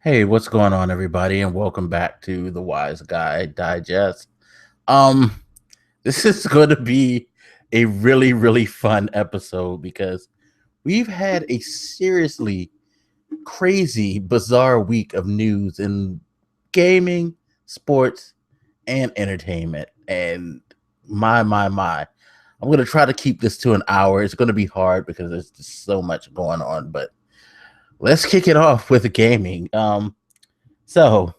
Hey, what's going on, everybody, and welcome back to the WiseGuy Digest. Um, this is going to be a really fun episode because we've had a seriously crazy, bizarre week of news in gaming, sports, and entertainment. And my, I'm going to try to keep this to an hour. It's going to be hard because there's just so much going on, but let's kick it off with gaming. So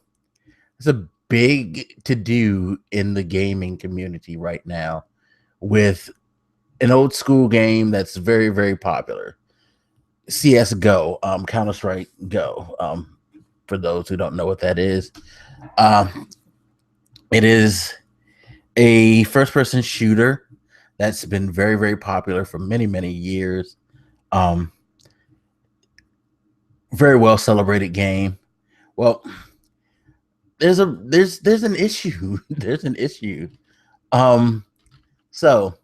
it's a big to do in the gaming community right now with an old school game that's very popular. CSGo, Counter Strike Go. For those who don't know what that is, um, it is a first person shooter that's been very popular for many years. Um, very well celebrated game. Well, there's an issue. There's an issue. Um, so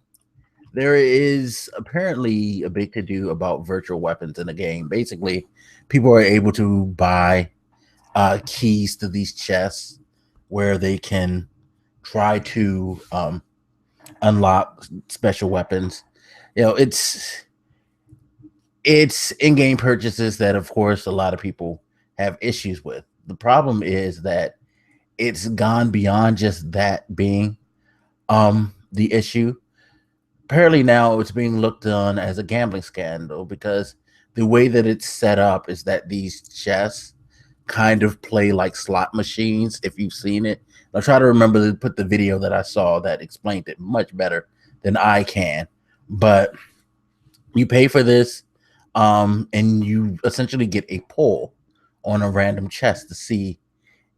there is apparently a big to do about virtual weapons in the game. Basically, people are able to buy keys to these chests where they can try to unlock special weapons. You know, it's in-game purchases that, of course, a lot of people have issues with. The problem is that it's gone beyond just that being the issue. Apparently now it's being looked on as a gambling scandal because the way that it's set up is that these chests kind of play like slot machines. If you've seen it, I'll try to remember to put the video that I saw that explained it much better than I can. But you pay for this, and you essentially get a pull on a random chest to see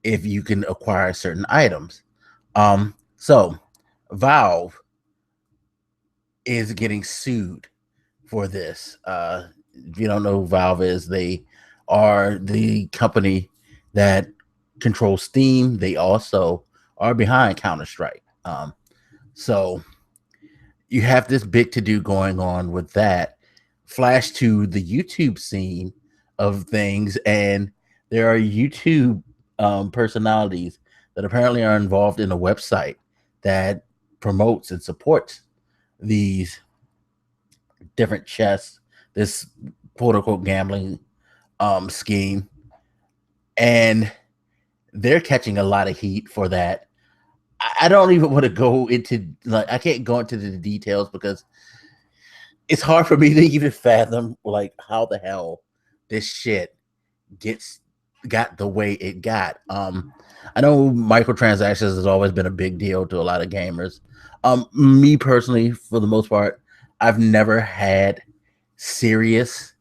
if you can acquire certain items. So Valve is getting sued for this. If you don't know who Valve is, they are the company that controls Steam. They also are behind Counter Strike. So you have this big to do going on with that. Flash to the YouTube scene of things, and there are YouTube personalities that apparently are involved in a website that promotes and supports these different chests, this quote unquote gambling scheme, and they're catching a lot of heat for that. I don't even want to go into, like, I can't go into the details because it's hard for me to even fathom like how the hell this shit got the way it got. I know microtransactions has always been a big deal to a lot of gamers. Me personally, for the most part, I've never had serious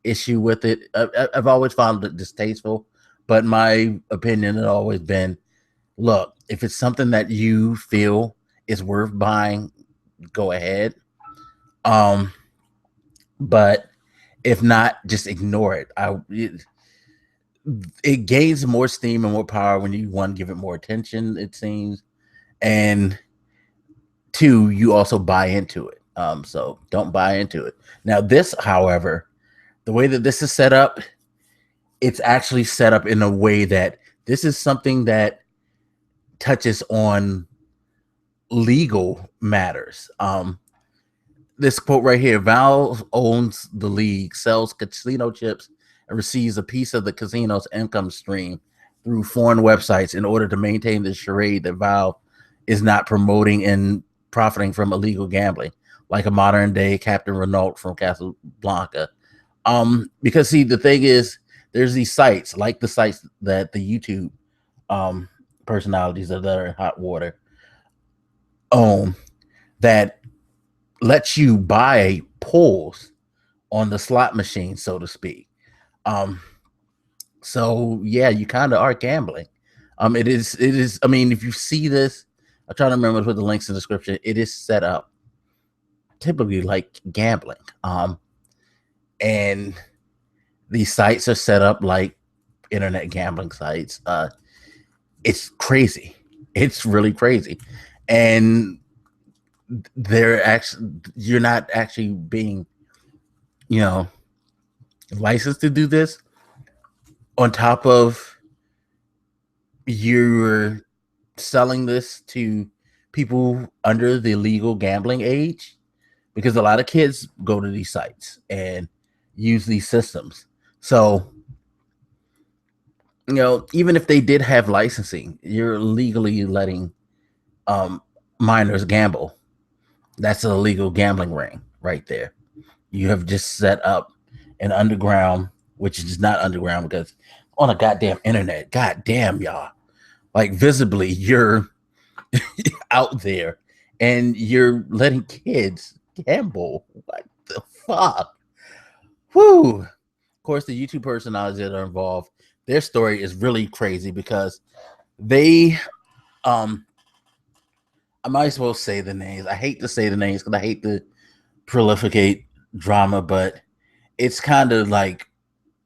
issue with it. I've always found it distasteful, but my opinion has always been, look, if it's something that you feel is worth buying, go ahead. But if not, just ignore it. It gains more steam and more power when you, one, give it more attention, it seems, and two, you also buy into it. So don't buy into it. Now, this, however, the way that this is set up, it's actually set up in a way that this is something that touches on legal matters. This quote right here: Valve owns the league, sells casino chips, and receives a piece of the casino's income stream through foreign websites in order to maintain the charade that Valve is not promoting and profiting from illegal gambling, like a modern day Captain Renault from Casablanca. Because see, the thing is, there's these sites like the sites that the YouTube personalities that are in hot water own that lets you buy pulls on the slot machine, so to speak. So yeah, you kind of are gambling. It is. I mean, if you see this, I'm trying to remember to put the links in the description. It is set up typically like gambling. And these sites are set up like internet gambling sites. It's crazy. It's really crazy. And you're not actually being, licensed to do this. On top of you're selling this to people under the legal gambling age, because a lot of kids go to these sites and use these systems. So, even if they did have licensing, you're legally letting um, minors gamble. That's a legal gambling ring right there. You have just set up an underground, which is not underground because on a goddamn internet. Goddamn, y'all. Like, visibly, you're out there and you're letting kids gamble. What the fuck? Whew. Of course, the YouTube personalities that are involved, their story is really crazy because they, I might as well say the names. I hate to say the names because I hate to prolificate drama, but it's kind of like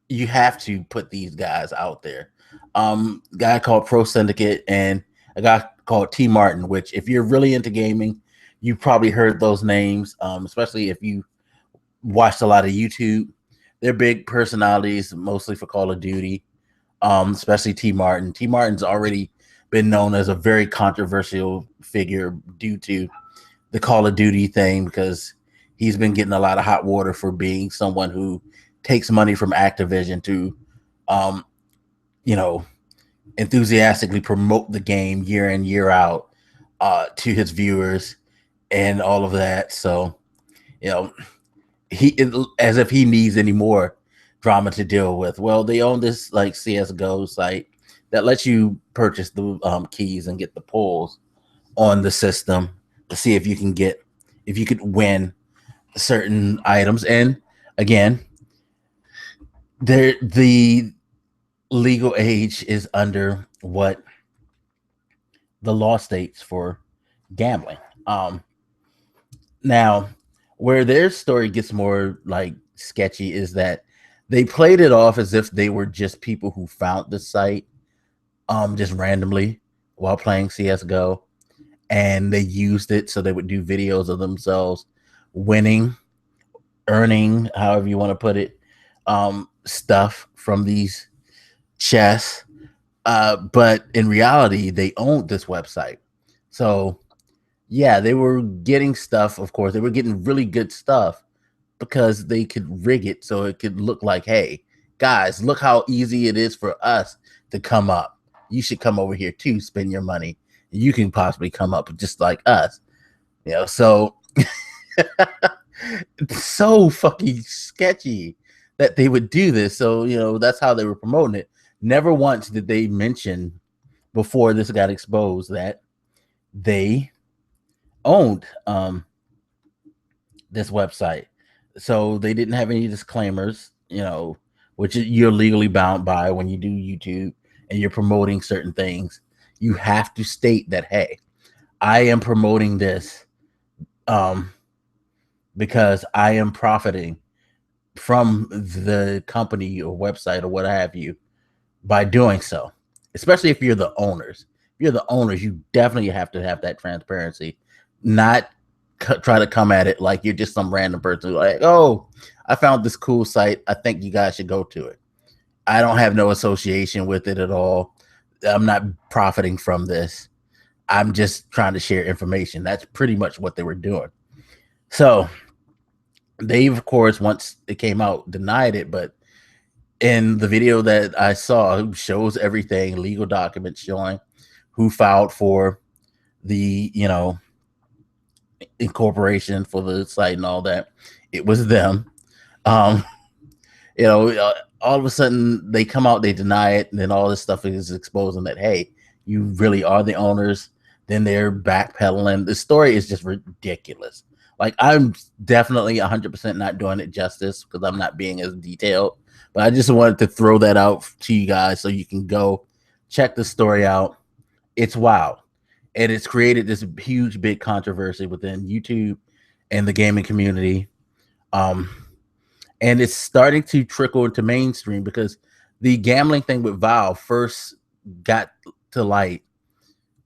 you have to put these guys out there. Guy called Pro Syndicate and a guy called T Martin, which if you're really into gaming, you probably heard those names, especially if you watched a lot of YouTube. They're big personalities, mostly for Call of Duty, especially T Martin. T Martin's already been known as a very controversial figure due to the Call of Duty thing, because he's been getting a lot of hot water for being someone who takes money from Activision to, you know, enthusiastically promote the game year in, year out to his viewers and all of that. So, as if he needs any more drama to deal with. Well, they own this like CSGo site that lets you purchase the keys and get the pulls on the system to see if you could win certain items. And again, the legal age is under what the law states for gambling. Now, where their story gets more like sketchy is that they played it off as if they were just people who found the site just randomly while playing CSGO, and they used it so they would do videos of themselves winning, earning, however you want to put it, stuff from these chests. But in reality, they owned this website. So yeah, they were getting stuff. Of course, they were getting really good stuff because they could rig it so it could look like, hey, guys, look how easy it is for us to come up. You should come over here too, spend your money. You can possibly come up just like us. So it's so fucking sketchy that they would do this. So, that's how they were promoting it. Never once did they mention before this got exposed that they owned this website. So they didn't have any disclaimers, which you're legally bound by when you do YouTube and you're promoting certain things. You have to state that, hey, I am promoting this because I am profiting from the company or website or what have you by doing so, especially if you're the owners. If you're the owners, you definitely have to have that transparency, not try to come at it like you're just some random person who's like, oh, I found this cool site, I think you guys should go to it. I don't have no association with it at all. I'm not profiting from this. I'm just trying to share information. That's pretty much what they were doing. So they, of course, once it came out, denied it. But in the video that I saw, shows everything, legal documents showing who filed for the, incorporation for the site and all that. It was them. All of a sudden they come out, they deny it, and then all this stuff is exposing that, hey, you really are the owners. Then they're backpedaling. The story is just ridiculous. Like, I'm definitely 100% not doing it justice because I'm not being as detailed, but I just wanted to throw that out to you guys so you can go check the story out. It's wild. And it's created this huge, big controversy within YouTube and the gaming community. And it's starting to trickle into mainstream because the gambling thing with Valve first got to light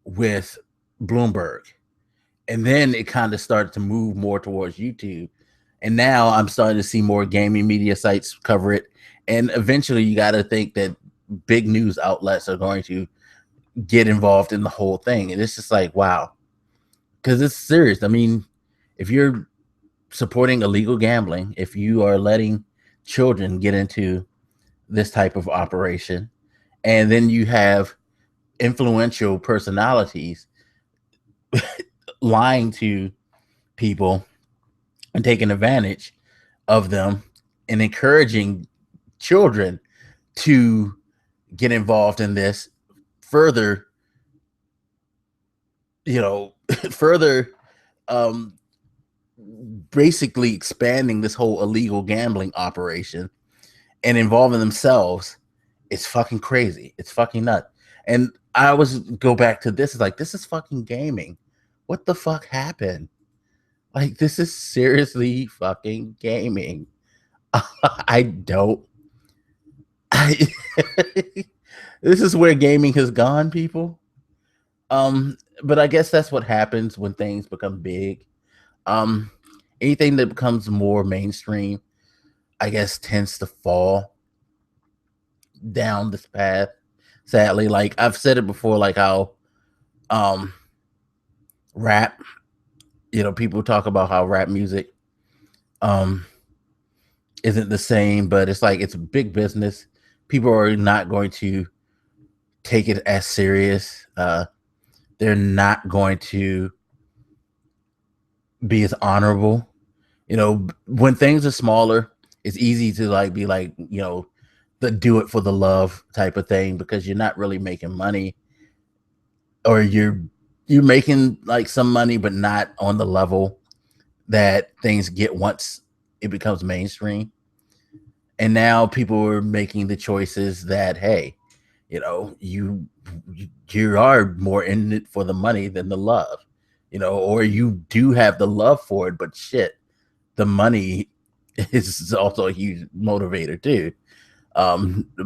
with Bloomberg. And then it kind of started to move more towards YouTube. And now I'm starting to see more gaming media sites cover it. And eventually you got to think that big news outlets are going to get involved in the whole thing. And it's just like, wow, because it's serious. I mean, if you're supporting illegal gambling, if you are letting children get into this type of operation, and then you have influential personalities lying to people and taking advantage of them and encouraging children to get involved in this further, further basically expanding this whole illegal gambling operation and involving themselves. It's fucking crazy. It's fucking nuts. And I always go back to this. It's like, this is fucking gaming. What the fuck happened? Like, this is seriously fucking gaming. This is where gaming has gone, people. But I guess that's what happens when things become big. Anything that becomes more mainstream, I guess, tends to fall down this path. Sadly, like I've said it before, like how rap, people talk about how rap music isn't the same, but it's like, it's a big business. People are not going to take it as serious. They're not going to be as honorable. When things are smaller, it's easy to be like, the do it for the love type of thing, because you're not really making money, or you're making like some money, but not on the level that things get once it becomes mainstream. And now people are making the choices that, hey, you are more in it for the money than the love, or you do have the love for it, but shit, the money is also a huge motivator too.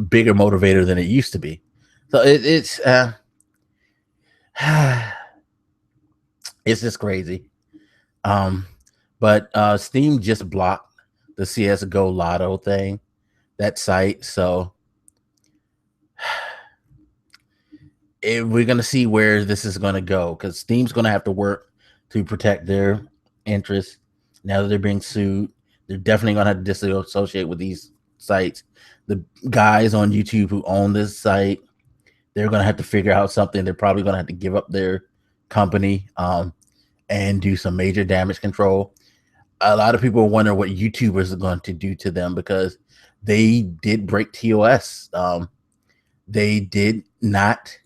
Bigger motivator than it used to be. So it's it's just crazy. But Steam just blocked the CSGo Lotto thing, that site. So we're going to see where this is going to go, because Steam's going to have to work to protect their interests. Now that they're being sued, they're definitely going to have to disassociate with these sites. The guys on YouTube who own this site, they're going to have to figure out something. They're probably going to have to give up their company and do some major damage control. A lot of people wonder what YouTubers are going to do to them, because they did break TOS. They did not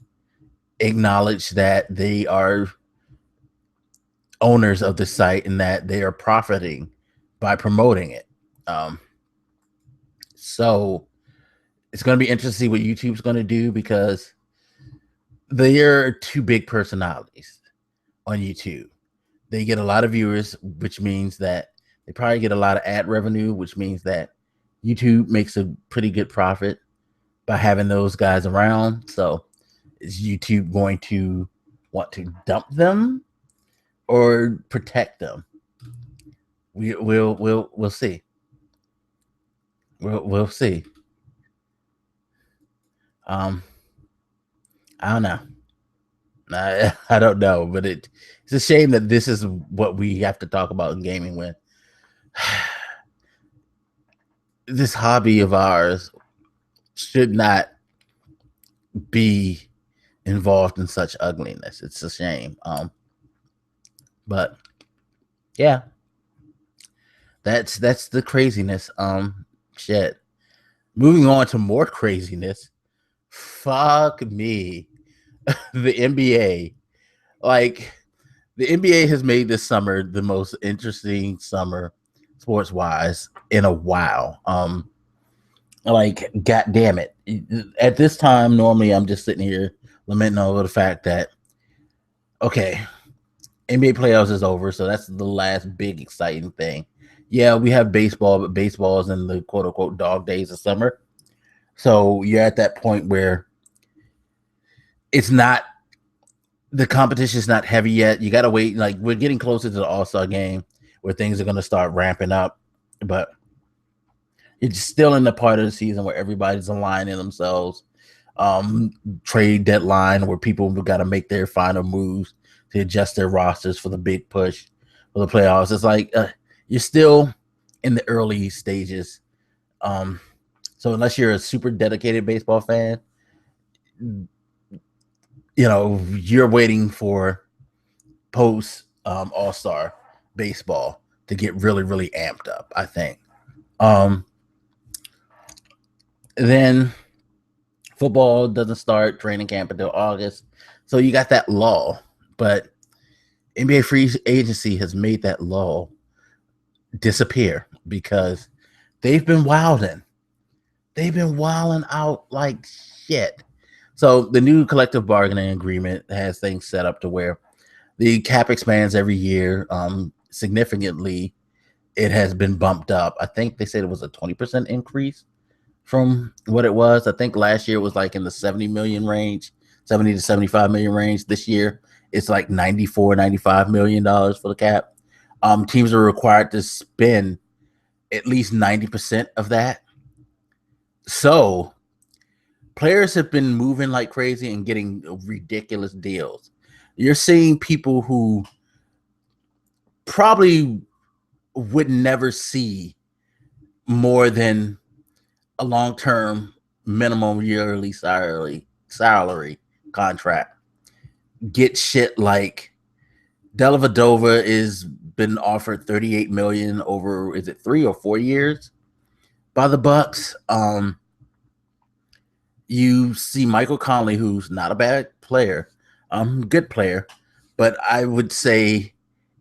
acknowledge that they are owners of the site and that they are profiting by promoting it. So it's going to be interesting to see what YouTube's going to do, because they are two big personalities on YouTube. They get a lot of viewers, which means that they probably get a lot of ad revenue, which means that YouTube makes a pretty good profit by having those guys around. So is YouTube going to want to dump them or protect them? We'll see. We'll see. I don't know. I don't know, but it's a shame that this is what we have to talk about in gaming, when this hobby of ours should not be involved in such ugliness. It's a shame. But yeah, that's the craziness. Shit. Moving on to more craziness. Fuck me. The NBA. Like, the NBA has made this summer the most interesting summer sports wise in a while. Like, god damn it. At this time, normally I'm just sitting here lamenting over the fact that, okay, NBA playoffs is over, so that's the last big exciting thing. Yeah, we have baseball, but baseball is in the quote unquote dog days of summer. So you're at that point where it's not, the competition is not heavy yet. You got to wait. Like, we're getting closer to the All-Star game where things are going to start ramping up, but it's still in the part of the season where everybody's aligning themselves. trade deadline where people got to make their final moves to adjust their rosters for the big push for the playoffs. It's like you're still in the early stages. So unless you're a super dedicated baseball fan, you're waiting for post All-Star baseball to get really, really amped up, I think. Then football doesn't start training camp until August. So you got that lull. But NBA free agency has made that lull disappear because they've been wilding. They've been wilding out like shit. So the new collective bargaining agreement has things set up to where the cap expands every year. Significantly, it has been bumped up. I think they said it was a 20% increase from what it was. I think last year it was like in the 70 million range, 70 to 75 million range. This year it's like 94, 95 million dollars for the cap. Teams are required to spend at least 90% of that. So players have been moving like crazy and getting ridiculous deals. You're seeing people who probably would never see more than a long-term minimum yearly salary contract get shit like Dellavedova is been offered 38 million over, is it 3 or 4 years by the Bucks. You see Michael Conley, who's not a bad player, good player, but I would say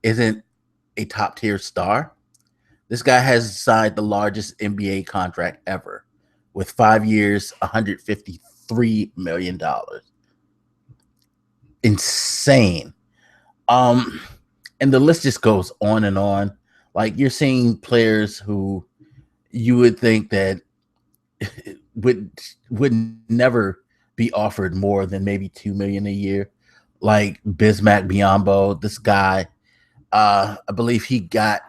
isn't a top tier star. This guy has signed the largest NBA contract ever with 5 years, $153 million. Insane. And the list just goes on and on. Like you're seeing players who you would think that would never be offered more than maybe $2 million a year. Like Bismack Biyombo, this guy, I believe he got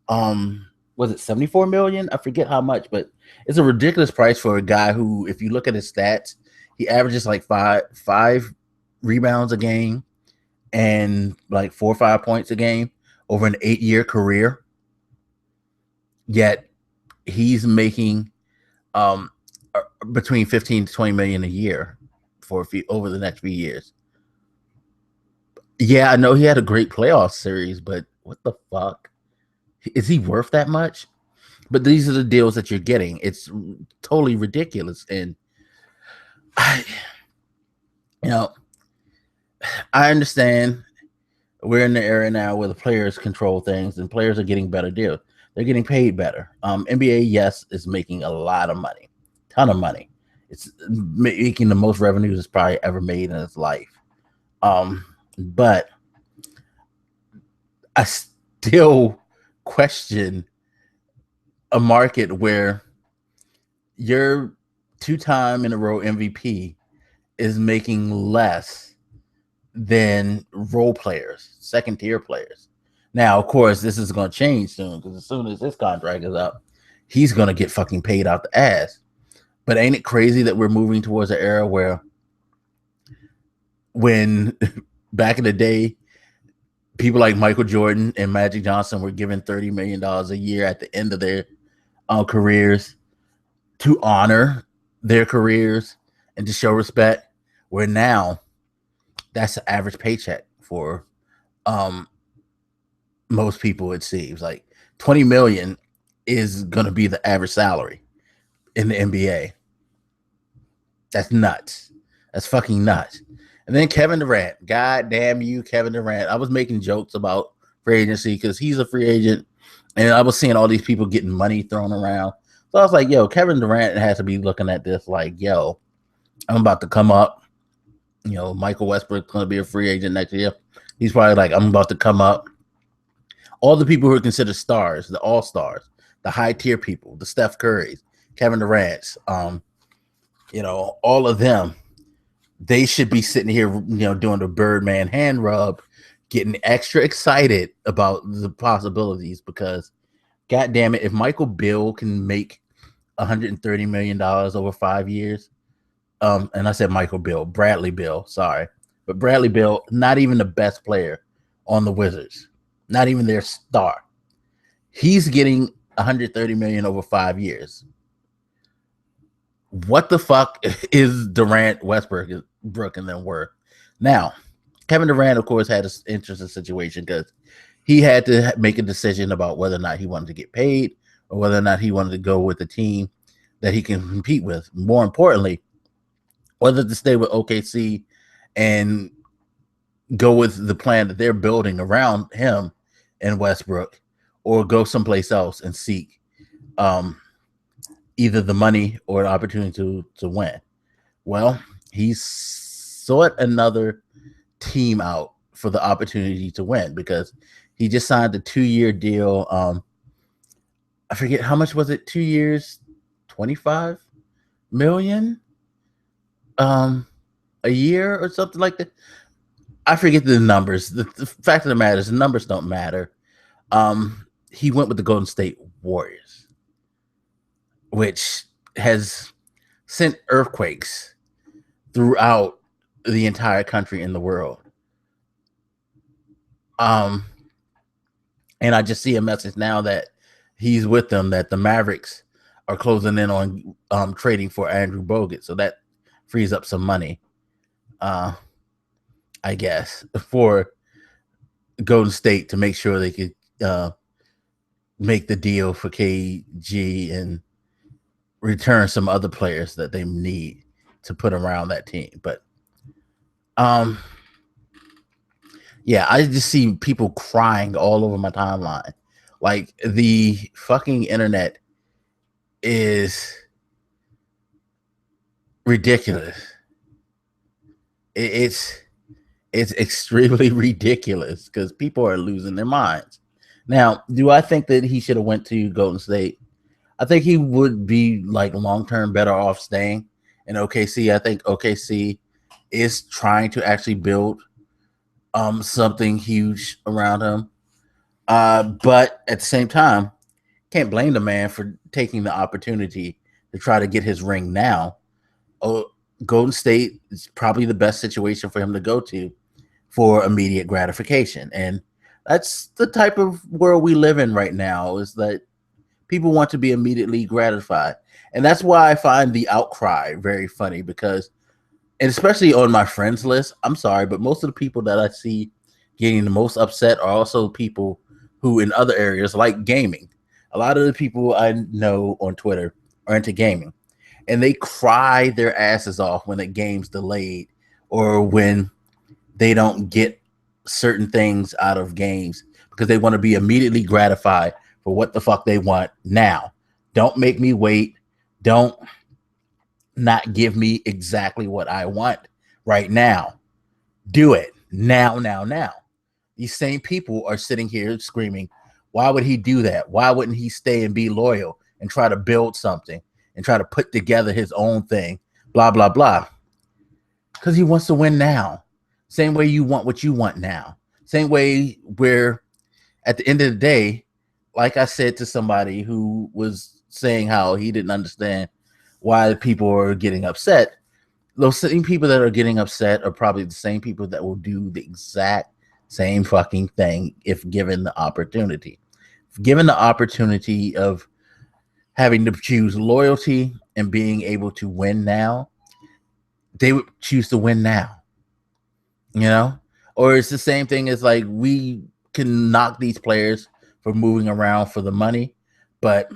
was it 74 million? I forget how much, but it's a ridiculous price for a guy who, if you look at his stats, he averages like five rebounds a game and like 4 or 5 points a game over an 8-year career. Yet he's making between 15 to 20 million a year over the next few years. Yeah, I know he had a great playoff series, but what the fuck? Is he worth that much? But these are the deals that you're getting. It's totally ridiculous. And I understand we're in the era now where the players control things and players are getting better deals. They're getting paid better. NBA, yes, is making a lot of money, ton of money. It's making the most revenues it's probably ever made in its life. But I still question a market where your 2-time in a row MVP is making less than role players, second tier players. Now, of course, this is going to change soon because as soon as this contract is up, he's going to get fucking paid out the ass. But ain't it crazy that we're moving towards an era where when back in the day, people like Michael Jordan and Magic Johnson were given $30 million a year at the end of their careers to honor their careers and to show respect, where now that's the average paycheck for most people. It seems like 20 million is going to be the average salary in the NBA. That's nuts. That's fucking nuts. And then Kevin Durant. God damn you, Kevin Durant. I was making jokes about free agency because he's a free agent, and I was seeing all these people getting money thrown around. So I was like, yo, Kevin Durant has to be looking at this like, yo, I'm about to come up. Michael Westbrook's going to be a free agent next year. He's probably like, I'm about to come up. All the people who are considered stars, the all-stars, the high-tier people, the Steph Currys, Kevin Durant's, all of them, they should be sitting here, doing the Birdman hand rub, getting extra excited about the possibilities because, God damn it, if Michael Bill can make $130 million over 5 years, and I said Michael Bill, Bradley Bill, sorry. But Bradley Bill, not even the best player on the Wizards, not even their star. He's getting $130 million over 5 years. What the fuck is Durant, Westbrook, and them worth? Now, Kevin Durant, of course, had an interesting situation because he had to make a decision about whether or not he wanted to get paid or whether or not he wanted to go with a team that he can compete with. More importantly, whether to stay with OKC and go with the plan that they're building around him and Westbrook, or go someplace else and seek either the money or an opportunity to win. Well, he sought another team out for the opportunity to win because he just signed a 2-year deal. I forget how much was it? 2 years, 25 million a year or something like that. I forget the numbers. The fact of the matter is the numbers don't matter. He went with the Golden State Warriors, which has sent earthquakes throughout the entire country and the world. And I just see a message now that he's with them, that the Mavericks are closing in on trading for Andrew Bogut. So that frees up some money, I guess, for Golden State to make sure they could make the deal for KG and return some other players that they need to put around that team. But yeah, I just see people crying all over my timeline. Like, the fucking internet is ridiculous. It's extremely ridiculous because people are losing their minds. Now, do I think that he should have went to Golden State? I think he would be like long-term better off staying in OKC. I think OKC is trying to actually build something huge around him. But at the same time, can't blame the man for taking the opportunity to try to get his ring now. Golden State is probably the best situation for him to go to for immediate gratification. And that's the type of world we live in right now, is that people want to be immediately gratified. And that's why I find the outcry very funny, because, and especially on my friends list, I'm sorry, but most of the people that I see getting the most upset are also people who in other areas like gaming. A lot of the people I know on Twitter are into gaming, and they cry their asses off when the game's delayed or when they don't get certain things out of games because they want to be immediately gratified for what the fuck they want now. Don't make me wait. Don't not give me exactly what I want right now. Do it now, now, now. These same people are sitting here screaming, why would he do that? Why wouldn't he stay and be loyal and try to build something and try to put together his own thing? Blah, blah, blah. Because he wants to win now. Same way you want what you want now. Same way where at the end of the day, like I said to somebody who was saying how he didn't understand why people are getting upset, those same people that are getting upset are probably the same people that will do the exact same fucking thing if given the opportunity. If given the opportunity of having to choose loyalty and being able to win now, they would choose to win now. You know? Or it's the same thing as, like, we can knock these players for moving around for the money, but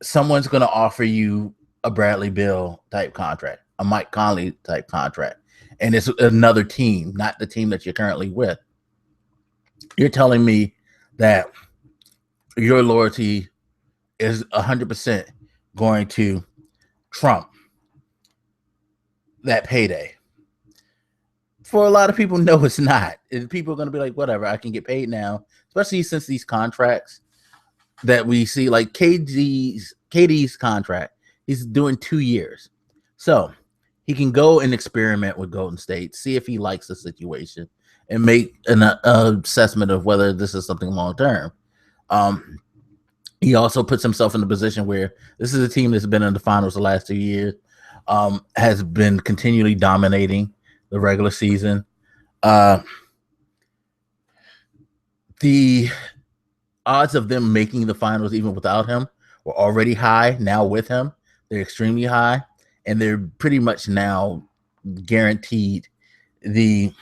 someone's going to offer you a Bradley Beal type contract, a Mike Conley type contract, and it's another team, not the team that you're currently with. You're telling me that your loyalty is 100% going to trump that payday. For a lot of people, no, it's not. People are going to be like, whatever, I can get paid now, especially since these contracts that we see, like KD's contract, he's doing 2 years. So he can go and experiment with Golden State, see if he likes the situation, and make an assessment of whether this is something long-term. He also puts himself in a position where this is a team that's been in the finals the last 2 years. has been continually dominating the regular season. The odds of them making the finals even without him were already high. Now with him, they're extremely high, and they're pretty much now guaranteed the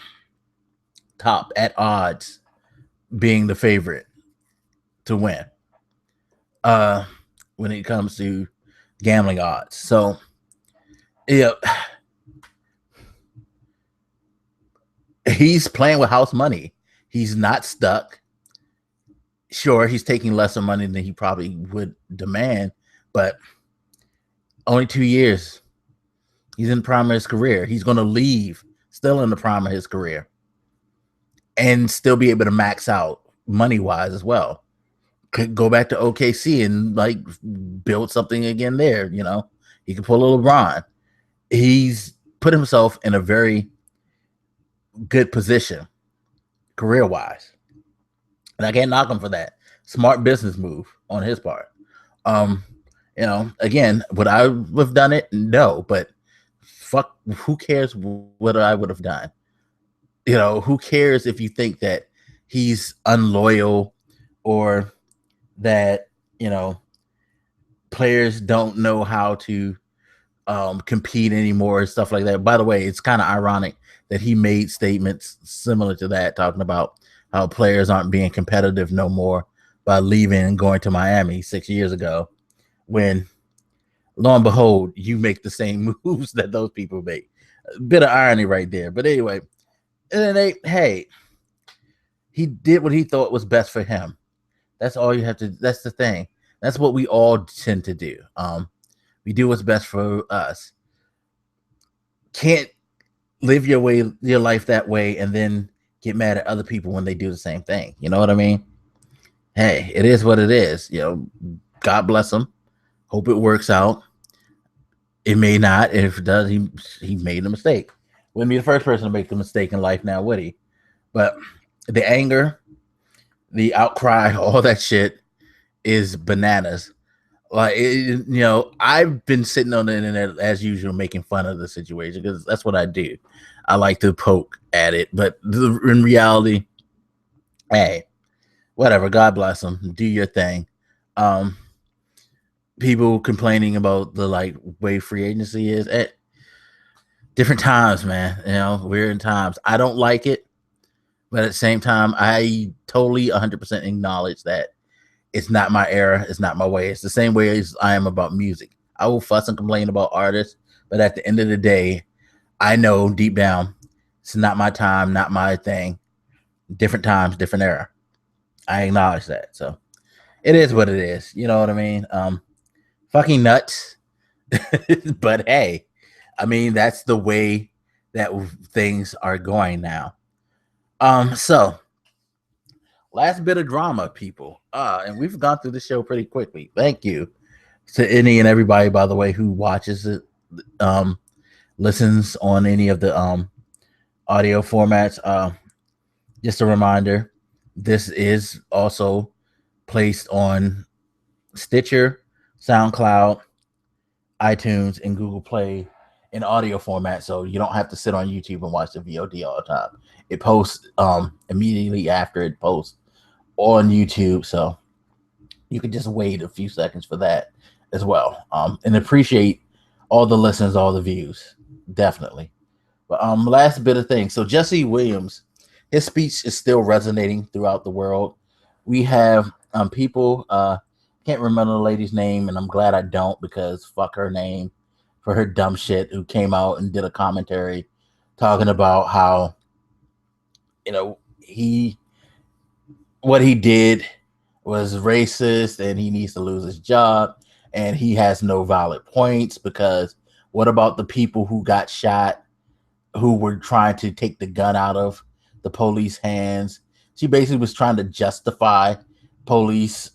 top at odds being the favorite to win when it comes to gambling odds. So yeah, he's playing with house money. He's not stuck. Sure, he's taking lesser money than he probably would demand, but only 2 years. He's in the prime of his career. He's going to leave still in the prime of his career and still be able to max out money-wise as well. Could go back to OKC and like build something again there. You know, he could pull a LeBron. He's put himself in a very good position career-wise, and I can't knock him for that. Smart business move on his part. You know, again, would I have done it? No, but fuck, who cares what I would have done? You know, who cares if you think that he's unloyal or that, you know, players don't know how to compete anymore and stuff like that. By the way, it's kind of ironic that he made statements similar to that, talking about how players aren't being competitive no more by leaving and going to Miami 6 years ago, when lo and behold, you make the same moves that those people make. A bit of irony right there. But anyway, and then hey, he did what he thought was best for him. That's all you have to. That's the thing. That's what we all tend to do. We do what's best for us. Can't live your life that way and then get mad at other people when they do the same thing. You know what I mean? Hey, it is what it is. You know, God bless him. Hope it works out. It may not. If it does, he made a mistake. Wouldn't be the first person to make the mistake in life now, would he? But the anger, the outcry, all that shit is bananas. Like, you know, I've been sitting on the internet as usual making fun of the situation because that's what I do. I like to poke at it, but in reality, hey, whatever. God bless them. Do your thing. People complaining about the like way free agency is at different times, man. You know, we're in times. I don't like it, but at the same time, I totally 100% acknowledge that it's not my era. It's not my way. It's the same way as I am about music. I will fuss and complain about artists, but at the end of the day, I know deep down it's not my time, not my thing. Different times, different era. I acknowledge that. So it is what it is. You know what I mean? Fucking nuts. But hey, I mean, that's the way that things are going now. So last bit of drama, people. And we've gone through the show pretty quickly. Thank you to any and everybody, by the way, who watches it, listens on any of the audio formats. Just a reminder, this is also placed on Stitcher, SoundCloud, iTunes, and Google Play in audio format, so you don't have to sit on YouTube and watch the VOD all the time. It posts immediately after it posts on YouTube, so you can just wait a few seconds for that as well. And appreciate all the listens, all the views, definitely. But last bit of things. So Jessie Williams, his speech is still resonating throughout the world. We have people, can't remember the lady's name, and I'm glad I don't, because fuck her name for her dumb shit, who came out and did a commentary talking about how, you know, what he did was racist and he needs to lose his job and he has no valid points, because what about the people who got shot, who were trying to take the gun out of the police hands? She basically was trying to justify police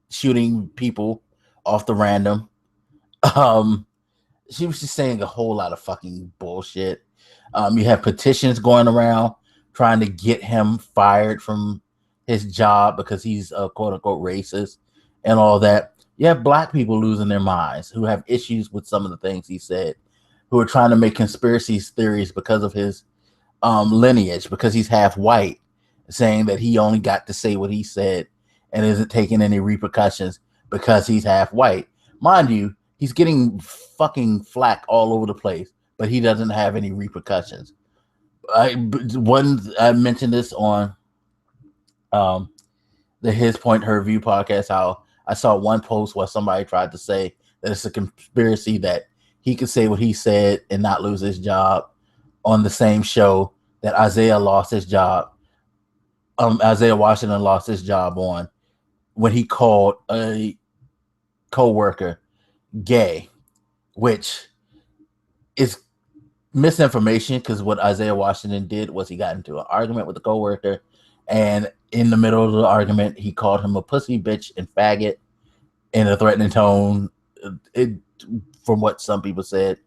shooting people off the random. She was just saying a whole lot of fucking bullshit. You have petitions going around trying to get him fired from his job because he's a quote unquote racist and all that. You have black people losing their minds who have issues with some of the things he said, who are trying to make conspiracy theories because of his lineage, because he's half white, saying that he only got to say what he said and isn't taking any repercussions because he's half white. Mind you, he's getting fucking flack all over the place, but he doesn't have any repercussions. I mentioned this on the His Point Her View podcast, how I saw one post where somebody tried to say that it's a conspiracy that he could say what he said and not lose his job on the same show that Isaiah lost his job. Isaiah Washington lost his job on when he called a co-worker gay, which is misinformation, because what Isaiah Washington did was he got into an argument with a co-worker, and in the middle of the argument, he called him a pussy, bitch, and faggot in a threatening tone, from what some people said.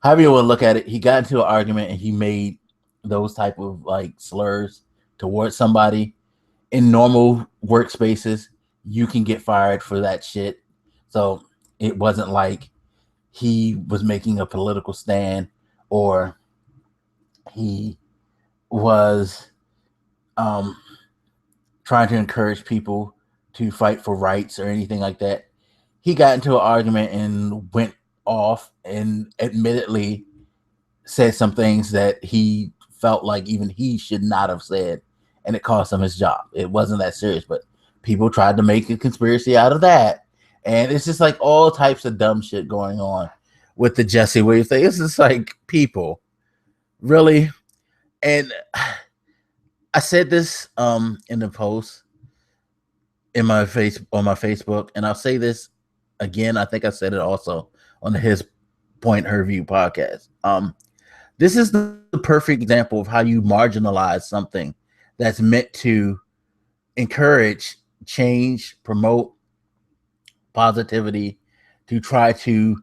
However you want to look at it, he got into an argument and he made those type of like slurs towards somebody. In normal workspaces, you can get fired for that shit. So it wasn't like he was making a political stand or he was trying to encourage people to fight for rights or anything like that. He got into an argument and went off and admittedly said some things that he felt like even he should not have said, and it cost him his job. It wasn't that serious, but people tried to make a conspiracy out of that. And it's just like all types of dumb shit going on with the Jessie Williams thing. It's just like, people, really? And I said this in the post on my Facebook, and I'll say this again. I think I said it also on the His Point Her View podcast. This is the perfect example of how you marginalize something that's meant to encourage change, promote positivity, to try to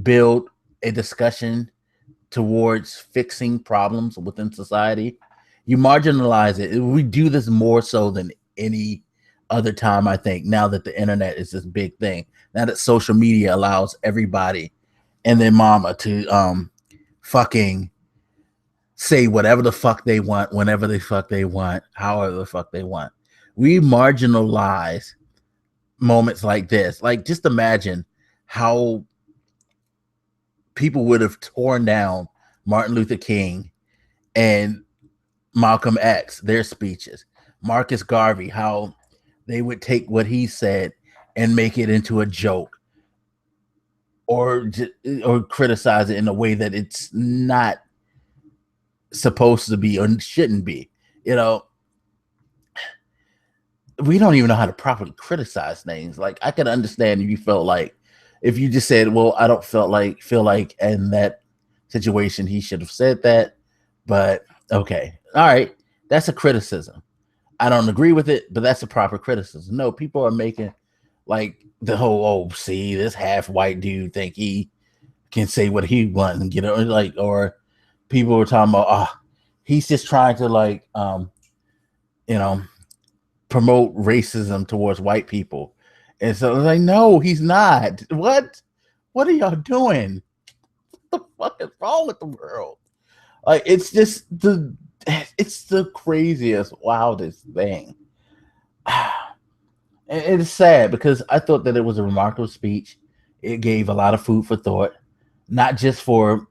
build a discussion towards fixing problems within society. You marginalize it. We do this more so than any other time, I think, now that the internet is this big thing. Now that social media allows everybody and their mama to fucking say whatever the fuck they want, whenever the fuck they want, however the fuck they want. We marginalize moments like this. Like, just imagine how people would have torn down Martin Luther King and Malcolm X, their speeches. Marcus Garvey, how they would take what he said and make it into a joke or criticize it in a way that it's not supposed to be or shouldn't be. You know, we don't even know how to properly criticize things. Like, I could understand if you felt like, if you just said, well, I don't feel like in that situation he should have said that, but okay, all right, that's a criticism. I don't agree with it, but that's a proper criticism. No, people are making like the whole, oh, see, this half white dude think he can say what he wants and get it, like, or people were talking about, oh, he's just trying to like promote racism towards white people. And so I was like, no, he's not. What are y'all doing? What the fuck is wrong with the world? Like, it's just it's the craziest, wildest thing. And it's sad because I thought that it was a remarkable speech. It gave a lot of food for thought, not just for,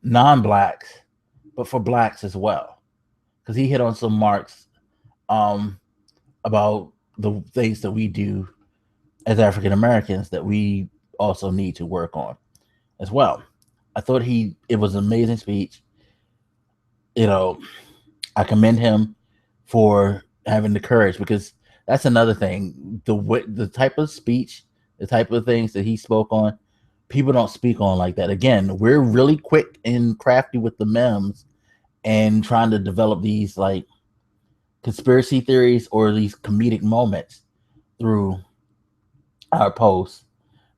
non-blacks, but for blacks as well. Because he hit on some marks about the things that we do as African Americans that we also need to work on as well. I thought it was an amazing speech. I commend him for having the courage, because that's another thing. The type of speech, the type of things that he spoke on, people don't speak on like that. Again, we're really quick and crafty with the memes and trying to develop these like conspiracy theories or these comedic moments through our posts,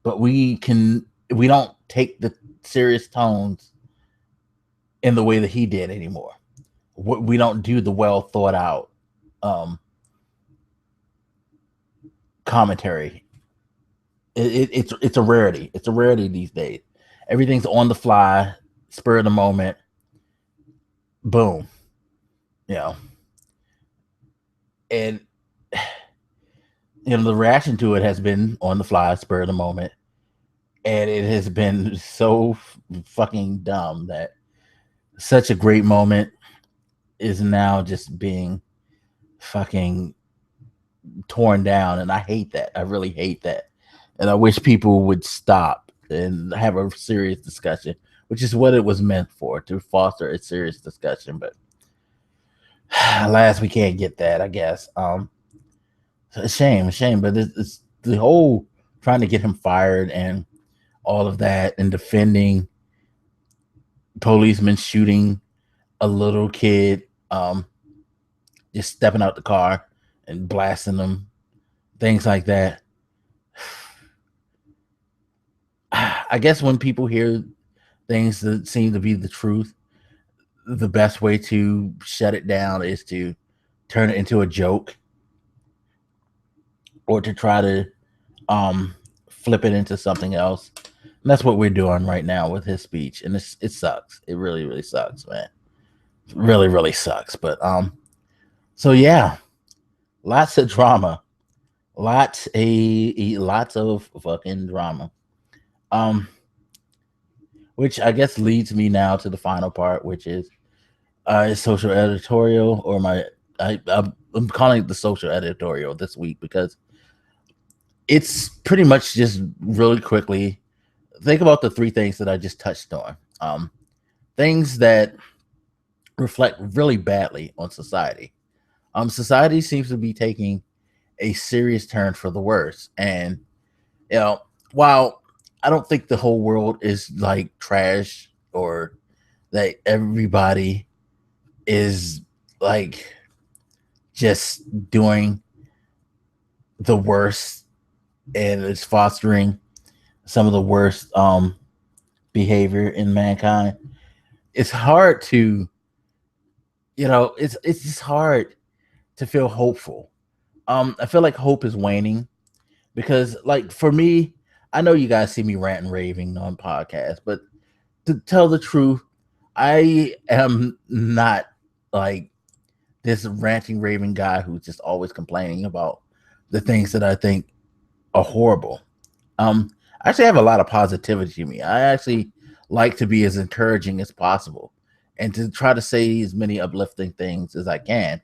but we don't take the serious tones in the way that he did anymore. We don't do the well thought out commentary. It's a rarity. It's a rarity these days. Everything's on the fly, spur of the moment, boom. You know, and the reaction to it has been on the fly, spur of the moment, and it has been so fucking dumb that such a great moment is now just being fucking torn down, and I hate that. I really hate that, and I wish people would stop and have a serious discussion, which is what it was meant for, to foster a serious discussion. But alas, we can't get that, I guess. A shame, but it's the whole trying to get him fired and all of that, and defending policemen shooting a little kid, just stepping out the car and blasting them, things like that. I guess when people hear things that seem to be the truth, the best way to shut it down is to turn it into a joke, or to try to flip it into something else. And that's what we're doing right now with his speech, and it sucks. It really, really sucks, man. It really, really sucks. But so yeah, lots of drama, lots of fucking drama. Which I guess leads me now to the final part, which is social editorial, or I'm calling it the social editorial this week, because it's pretty much just really quickly think about the three things that I just touched on. Things that reflect really badly on society. Society seems to be taking a serious turn for the worse. And, while I don't think the whole world is like trash, or that everybody is like just doing the worst and it's fostering some of the worst behavior in mankind, it's hard to, it's just hard to feel hopeful. I feel like hope is waning, because, like, for me, I know you guys see me ranting, raving on podcasts, but to tell the truth, I am not like this ranting, raving guy who's just always complaining about the things that I think are horrible. I actually have a lot of positivity in me. I actually like to be as encouraging as possible and to try to say as many uplifting things as I can.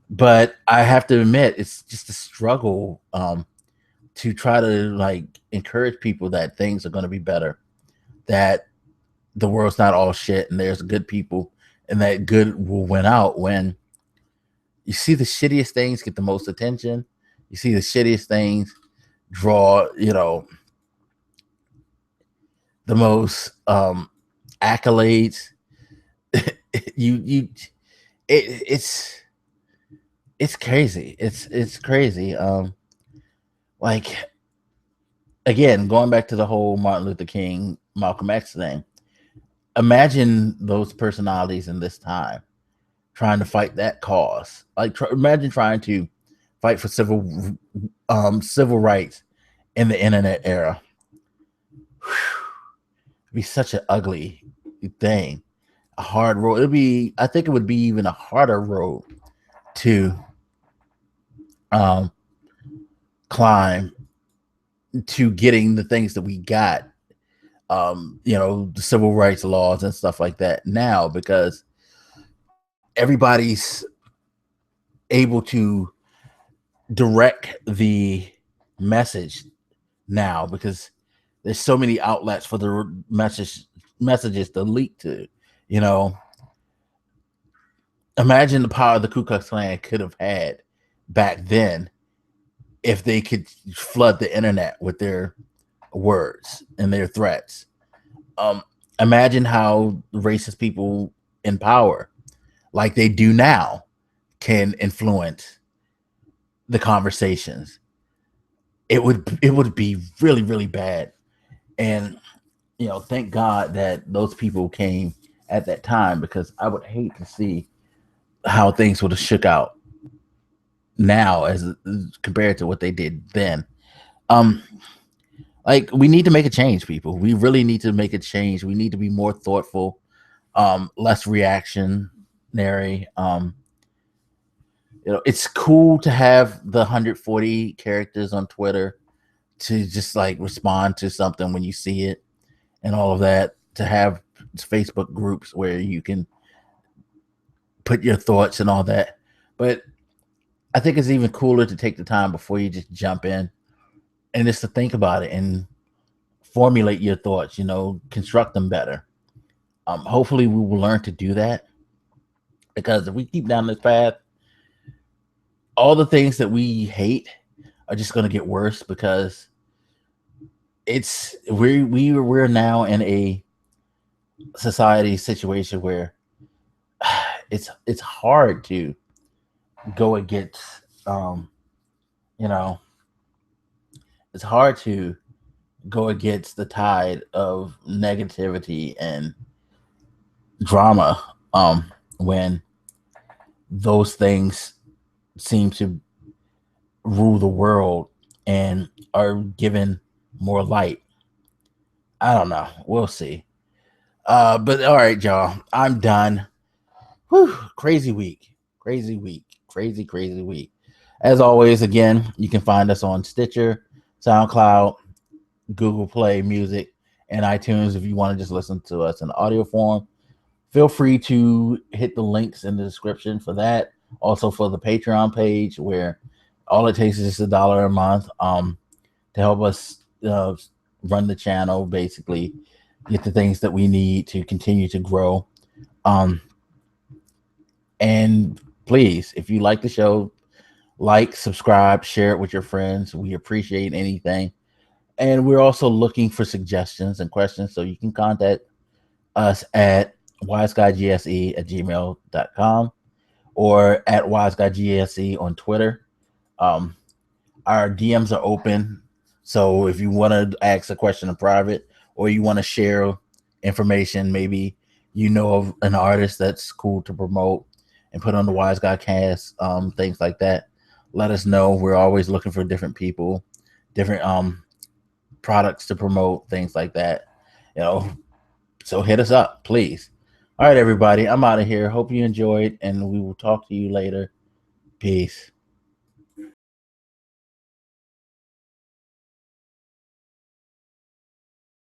But I have to admit, it's just a struggle to try to like encourage people that things are going to be better, that the world's not all shit, and there's good people, and that good will win out. When you see the shittiest things get the most attention, you see the shittiest things draw, the most accolades. It's crazy. It's crazy. Like, again, going back to the whole Martin Luther King, Malcolm X thing. Imagine those personalities in this time trying to fight that cause. Like, imagine trying to fight for civil rights in the internet era. It'd be such an ugly thing, a hard road. I think it would be even a harder road to climb to getting the things that we got, the civil rights laws and stuff like that now, because everybody's able to direct the message now, because there's so many outlets for the messages to leak to. Imagine the power the Ku Klux Klan could have had back then if they could flood the internet with their words and their threats. Imagine how racist people in power, like they do now, can influence the conversations. It would be really, really bad. And thank God that those people came at that time, because I would hate to see how things would have shook out now as compared to what they did then. Um, like we need to make a change, people. We really need to make a change. We need to be more thoughtful, less reactionary. It's cool to have the 140 characters on Twitter to just like respond to something when you see it and all of that. To have Facebook groups where you can put your thoughts and all that. But I think it's even cooler to take the time before you just jump in and just to think about it and formulate your thoughts, construct them better. Hopefully we will learn to do that, because if we keep down this path, all the things that we hate are just going to get worse, because we're now in a society situation where it's hard to go against you know it's hard to go against the tide of negativity and drama when those things seem to rule the world and are given more light. I don't know. We'll see. But all right, y'all. I'm done. Whew, crazy week. Crazy week. Crazy week. As always, again, you can find us on Stitcher, SoundCloud, Google Play Music, and iTunes. If you want to just listen to us in audio form, feel free to hit the links in the description for that. Also for the Patreon page, where all it takes is just $1 a month to help us run the channel, basically get the things that we need to continue to grow. And please, if you like the show, like, subscribe, share it with your friends. We appreciate anything. And we're also looking for suggestions and questions, so you can contact us at wiseguygse@gmail.com or at wiseguygse on Twitter. Our DMs are open, so if you want to ask a question in private, or you want to share information, maybe of an artist that's cool to promote and put on the Wise Guy Cast, things like that, let us know. We're always looking for different people, different products to promote, things like that. So hit us up, please. All right, everybody, I'm out of here. Hope you enjoyed, and we will talk to you later. Peace.